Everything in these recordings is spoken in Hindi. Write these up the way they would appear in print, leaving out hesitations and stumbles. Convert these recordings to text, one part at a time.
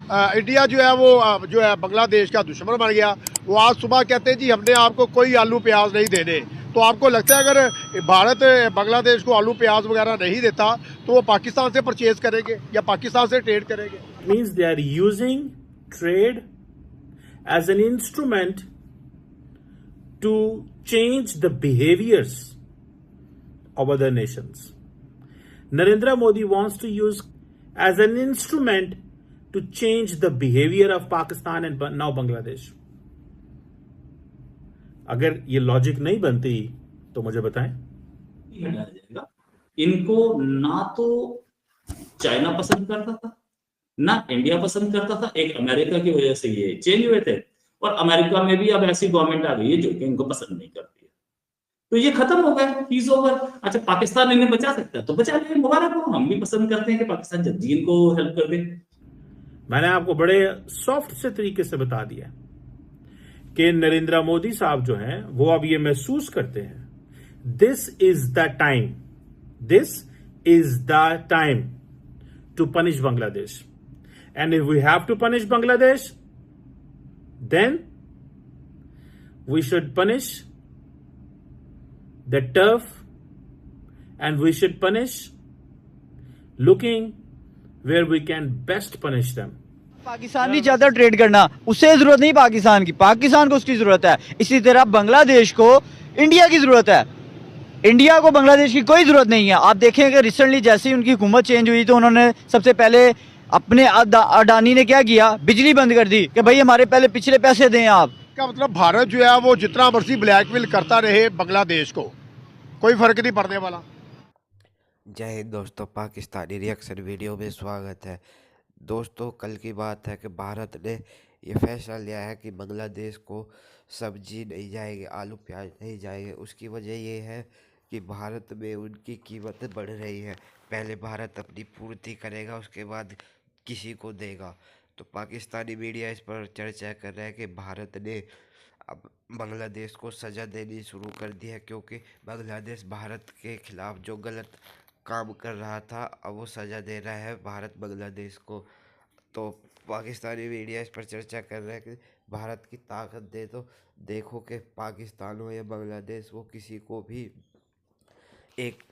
इंडिया जो है वो जो है बांग्लादेश का दुश्मन बन गया। वो आज सुबह कहते हैं जी हमने आपको कोई आलू प्याज नहीं देने। तो आपको लगता है अगर भारत बांग्लादेश को आलू प्याज वगैरह नहीं देता तो वो पाकिस्तान से परचेज करेंगे या पाकिस्तान से ट्रेड करेंगे? Means they are using trade as an instrument to change the behaviors of other nations. Narendra Modi wants to use as an instrument to change the behavior of Pakistan and now Bangladesh. अगर ये लॉजिक नहीं बनती तो मुझे बताएं। हटाया जाएगा। इनको ना तो चाइना पसंद करता था ना इंडिया पसंद करता था। एक अमेरिका की वजह से ये चेंज हुए थे और अमेरिका में भी अब ऐसी गवर्नमेंट आ गई है जो कि इनको पसंद नहीं करती है। तो ये खत्म हो गया, इज ओवर। अच्छा, पाकिस्तान इन्हें बचा सकता है तो बचा ले, मुबारक हो। हम भी पसंद करते हैं कि पाकिस्तान जल्दी इनको हेल्प कर दे। मैंने आपको बड़े सॉफ्ट से तरीके से बता दिया कि नरेंद्र मोदी साहब जो हैं वो अब ये महसूस करते हैं this is the time to punish Bangladesh. And if we have to punish Bangladesh then we should punish the tough and we should punish looking where we can best punish them. Pakistan नहीं चाहता ट्रेड करना, उससे जरूरत नहीं पाकिस्तान की, पाकिस्तान को उसकी जरूरत है। इसी तरह बांग्लादेश को इंडिया की जरूरत है, इंडिया को बांग्लादेश की कोई जरूरत नहीं है। आप देखें कि रिसेंटली जैसे ही उनकी हुकूमत चेंज हुई तो उन्होंने सबसे पहले अपने अडानी ने क्या किया, बिजली बंद कर दी कि भाई हमारे पहले पिछले पैसे दें आप। क्या मतलब भारत जो है वो जितना मर्जी ब्लैकमेल करता रहे बांग्लादेश को, कोई फर्क नहीं पड़ने वाला? जय हिंद दोस्तों, पाकिस्तानी रिएक्शन वीडियो में स्वागत है। दोस्तों, कल की बात है कि भारत ने ये फैसला लिया है कि बांग्लादेश को सब्जी नहीं जाएगी, आलू प्याज नहीं जाएंगे। उसकी वजह ये है कि भारत में उनकी कीमतें बढ़ रही है। पहले भारत अपनी पूर्ति करेगा, उसके बाद किसी को देगा। तो पाकिस्तानी मीडिया इस पर चर्चा कर रहा है कि भारत ने अब बांग्लादेश को सज़ा देनी शुरू कर दी है, क्योंकि बांग्लादेश भारत के खिलाफ जो गलत काम कर रहा था अब वो सज़ा दे रहा है भारत बांग्लादेश को। तो पाकिस्तानी मीडिया इस पर चर्चा कर रहा है कि भारत की ताकत दे तो देखो कि पाकिस्तान हो या बांग्लादेश वो किसी को भी एक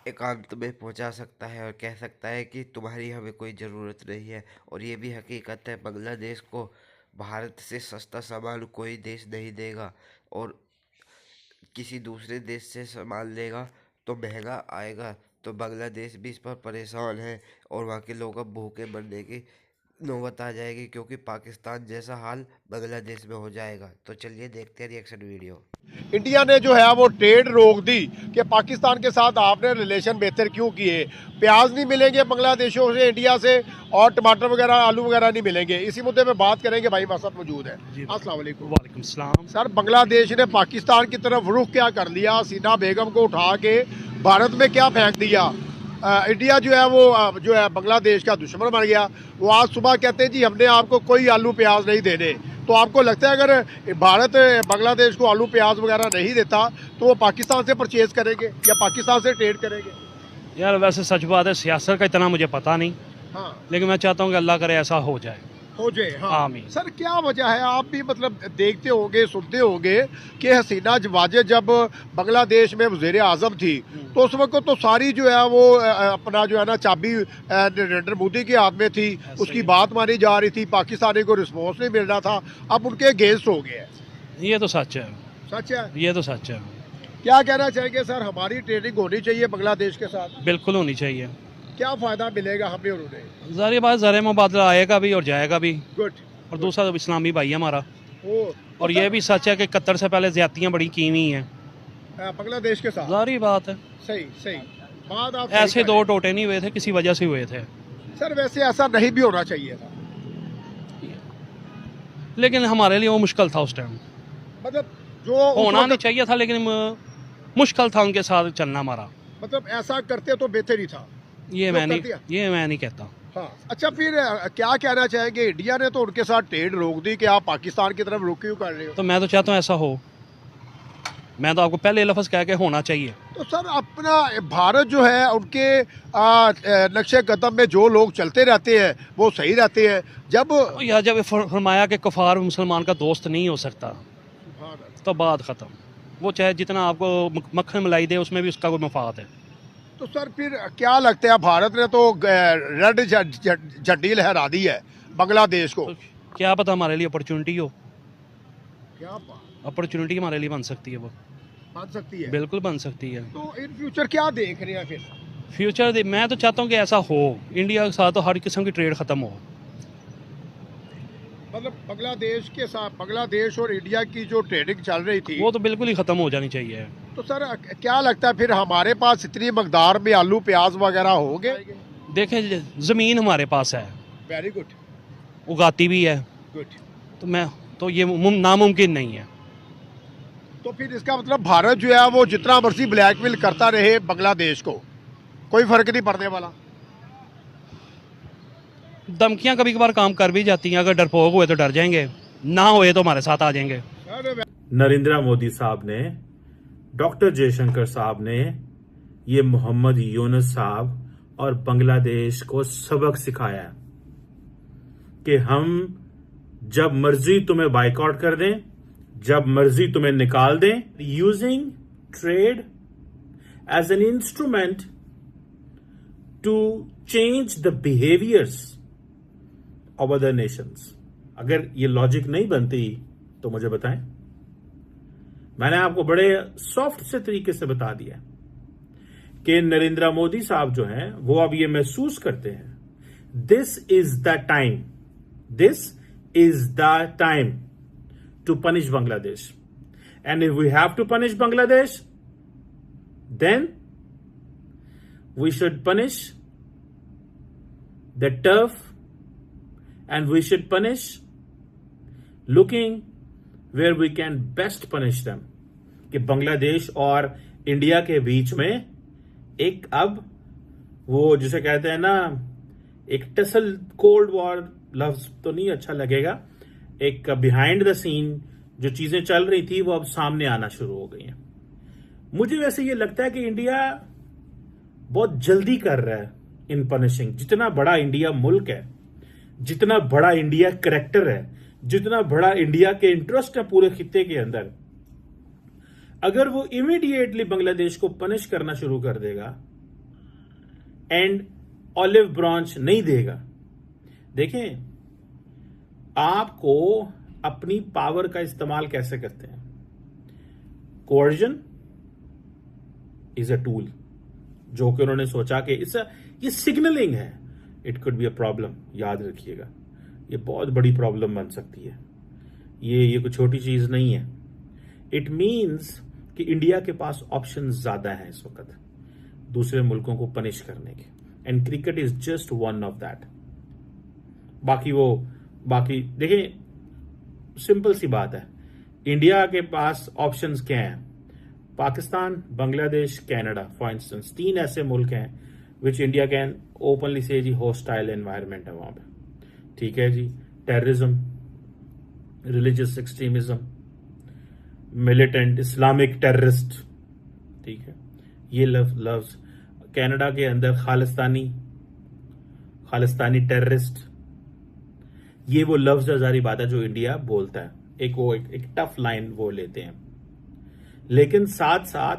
एकांत में पहुंचा सकता है और कह सकता है कि तुम्हारी हमें कोई ज़रूरत नहीं है। और ये भी हकीकत है, बांग्लादेश को भारत से सस्ता सामान कोई देश नहीं देगा और किसी दूसरे देश से सामान लेगा तो महंगा आएगा। तो बांग्लादेश भी इस पर परेशान है और वहाँ के लोग अब भूखे मरने की नौबत आ जाएगी, क्योंकि पाकिस्तान जैसा हाल बांग्लादेश में हो जाएगा। तो चलिए देखते हैं रिएक्शन वीडियो। इंडिया ने जो है वो ट्रेड रोक दी कि पाकिस्तान के साथ आपने रिलेशन बेहतर क्यों किए। प्याज नहीं मिलेंगे बांग्लादेशों से, इंडिया से, और टमाटर वगैरह आलू वगैरह नहीं मिलेंगे। इसी मुद्दे पे बात करेंगे। भाई हमारे साथ मौजूद है। अस्सलाम वालेकुम। वालेकुम सलाम। सर, बांग्लादेश ने पाकिस्तान की तरफ रुख क्या कर लिया? हसीना बेगम को उठा के भारत में क्या फेंक दिया? इंडिया जो है वो जो है बांग्लादेश का दुश्मन बन गया। वो आज सुबह कहते हैं जी हमने आपको कोई आलू प्याज नहीं देने। तो आपको लगता है अगर भारत बांग्लादेश को आलू प्याज वगैरह नहीं देता तो वो पाकिस्तान से परचेज करेंगे या पाकिस्तान से ट्रेड करेंगे? यार वैसे सच बात है, सियासत का इतना मुझे पता नहीं, हाँ, लेकिन मैं चाहता हूँ कि अल्लाह करे ऐसा हो जाए। हो जाए। हाँ। आमीन। सर, क्या वजह है? आप भी मतलब देखते होंगे, सुनते होंगे कि हसीना वाजेद जब बांग्लादेश में वज़ीर आज़म थी तो उस वक्त तो सारी जो है वो अपना जो है ना चाबी नरेंद्र मोदी के हाथ में थी, उसकी बात मानी जा रही थी, पाकिस्तानी को रिस्पॉन्स नहीं मिल रहा था। अब उनके अगेंस्ट हो गए हैं। ये तो सच है। सच है, ये तो सच है। क्या कहना चाहेंगे सर? हमारी ट्रेडिंग होनी चाहिए बांग्लादेश के साथ, बिल्कुल होनी चाहिए। क्या फ़ायदा मिलेगा हमें और उन्हें? ज़ाहिर बात, ज़र मुबादला आएगा भी और जाएगा भी। गुड। और दूसरा तो इस्लामी भाई है हमारा। और तो ये भी सच है कि कतर से पहले ज्यादतियाँ बड़ी की हुई हैं बांग्लादेश के साथ। ज़ाहिर बात है। सही सही बात आप ऐसे दो टोटे नहीं हुए थे, किसी वजह से हुए थे। सर, वैसे ऐसा नहीं भी होना चाहिए था, लेकिन हमारे लिए वो मुश्किल था उस टाइम। मतलब जो होना नहीं चाहिए था, लेकिन मुश्किल था उनके साथ चलना हमारा। मतलब ऐसा करते तो बेहतर ही था। ये मैं नहीं कहता। हाँ। अच्छा, फिर क्या कहना चाहेंगे? इंडिया ने तो उनके साथ ट्रेड रोक दी कि आप पाकिस्तान की तरफ रुख क्यों कर रहे हो? तो मैं तो चाहता हूँ ऐसा हो। मैं तो आपको पहले लफ्ज़ कह के होना चाहिए। तो सर अपना भारत जो है उनके नक्शे कदम में जो लोग चलते रहते हैं वो सही रहते हैं। जब या जब फरमाया कि कुफार मुसलमान का दोस्त नहीं हो सकता तो बात ख़त्म। वो चाहे जितना आपको मक्खन मलाई दे उसमें भी उसका कोई मफाद है। तो सर फिर क्या लगता है, भारत ने तो रेड झंडी लहरा दी है बांग्लादेश को, तो क्या पता हमारे लिए अपॉर्चुनिटी हो, क्या अपॉर्चुनिटी हमारे लिए बन सकती है, वो बन सकती है? बिल्कुल बन सकती है। तो इन फ्यूचर क्या देख रहे हैं फिर? फ्यूचर मैं तो चाहता हूँ कि ऐसा हो, इंडिया के साथ तो हर किस्म की ट्रेड ख़त्म हो। मतलब बांग्लादेश के साथ, बांग्लादेश और इंडिया की जो ट्रेडिंग चल रही थी वो तो बिल्कुल ही ख़त्म हो जानी चाहिए। तो सर क्या लगता है फिर हमारे पास इतनी मकदार में आलू प्याज वगैरह होंगे? देखें ज़मीन हमारे पास है, वेरी गुड, उगाती भी है, गुड। तो ये नामुमकिन नहीं है। तो फिर इसका मतलब भारत जो है वो जितना मर्जी ब्लैकमेल करता रहे बांग्लादेश को, कोई फर्क नहीं पड़ने वाला। धमकियां कभी कभार काम कर भी जाती हैं, अगर डरपोक हुए तो डर जाएंगे, ना हुए तो हमारे साथ आ जाएंगे। नरेंद्र मोदी साहब ने, डॉक्टर जयशंकर साहब ने, ये मोहम्मद यूनुस साहब और बांग्लादेश को सबक सिखाया कि हम जब मर्जी तुम्हें बाइकआउट कर दें, जब मर्जी तुम्हें निकाल दें, using trade as an instrument to change the behaviours of other nations. अगर ये लॉजिक नहीं बनती तो मुझे बताएं। मैंने आपको बड़े सॉफ्ट से तरीके से बता दिया कि नरेंद्र मोदी साहब जो हैं वो अब ये महसूस करते हैं this is the time, this is the time to punish Bangladesh, and if we have to punish Bangladesh then we should punish the tough, and we should punish looking where we can best punish them। कि बांग्लादेश और इंडिया के बीच में एक, अब वो जिसे कहते हैं ना, एक टसल, कोल्ड वॉर लफ्ज तो नहीं अच्छा लगेगा, एक बिहाइंड द सीन जो चीजें चल रही थी वो अब सामने आना शुरू हो गई हैं। मुझे वैसे ये लगता है कि इंडिया बहुत जल्दी कर रहा है इन पनिशिंग। जितना बड़ा इंडिया मुल्क है, जितना बड़ा इंडिया करैक्टर है, जितना बड़ा इंडिया के इंटरेस्ट है पूरे खित्ते के अंदर, अगर वो इमीडिएटली बांग्लादेश को पनिश करना शुरू कर देगा एंड ऑलिव ब्रांच नहीं देगा, देखें आपको अपनी पावर का इस्तेमाल कैसे करते हैं। कोअर्जन इज अ टूल, जो कि उन्होंने सोचा कि ये सिग्नलिंग है, it could be a problem. याद रखिएगा, ये बहुत बड़ी प्रॉब्लम बन सकती है, ये कोई छोटी चीज नहीं है। इट मीन्स कि इंडिया के पास ऑप्शन ज्यादा हैं इस वक्त दूसरे मुल्कों को पनिश करने के, and cricket is just one of that. बाकी देखिए, सिंपल सी बात है, इंडिया के पास ऑप्शंस क्या हैं? Pakistan, Bangladesh, Canada for instance, 3 ऐसे मुल्क हैं विच इंडिया कैन ओपनली से जी हॉस्टाइल एनवायरमेंट है वहां पे, ठीक है जी। Terrorism, religious extremism, militant Islamic terrorist, ठीक है, ये लफ्ज कनाडा के अंदर खालिस्तानी टेररिस्ट, ये वो लफ्ज जारी बात है जो इंडिया बोलता है। एक टफ लाइन वो लेते हैं, लेकिन साथ साथ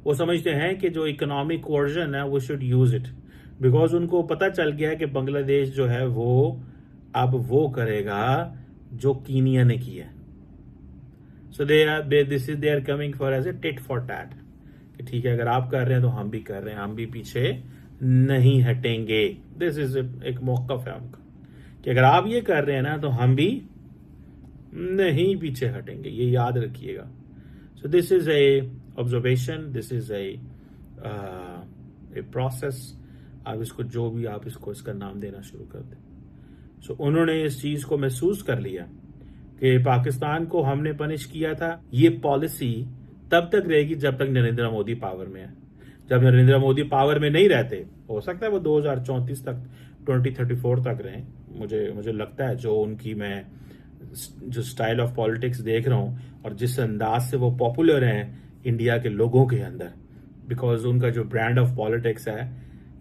वो समझते हैं कि जो इकोनॉमिक कोअर्जन है वो शुड यूज इट, बिकॉज उनको पता चल गया है कि बांग्लादेश जो है वो अब वो करेगा जो कीनिया ने किया। So they are coming for as a tit for tat, कि ठीक है अगर आप कर रहे हैं तो हम भी कर रहे हैं, हम भी पीछे नहीं हटेंगे। दिस इज एक मौकफ है उनका कि अगर आप ये कर रहे हैं ना तो हम भी नहीं पीछे हटेंगे, ये याद रखिएगा। So this is a observation, this is a process. आप इसको जो भी आप इसका नाम देना शुरू कर दें। सो उन्होंने इस चीज को महसूस कर लिया कि पाकिस्तान को हमने पनिश किया था। ये पॉलिसी तब तक रहेगी जब तक नरेंद्र मोदी पावर में है। जब नरेंद्र मोदी पावर में नहीं रहते, हो सकता है वो 2034 तक 2034 तक रहें, मुझे लगता है, जो उनकी मैं जो स्टाइल ऑफ पॉलिटिक्स देख रहा हूं और जिस अंदाज से वो पॉपुलर हैं इंडिया के लोगों के अंदर, बिकॉज उनका जो ब्रांड ऑफ पॉलिटिक्स है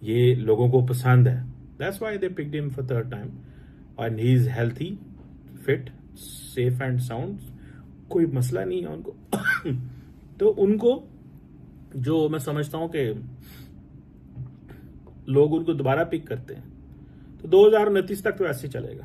ये लोगों को पसंद है, that's why they picked him for third time. And he is healthy, fit, safe and sound, कोई मसला नहीं है उनको। तो उनको जो मैं समझता हूं कि लोग उनको दोबारा पिक करते हैं, तो 2029 तक तो ऐसे ही चलेगा।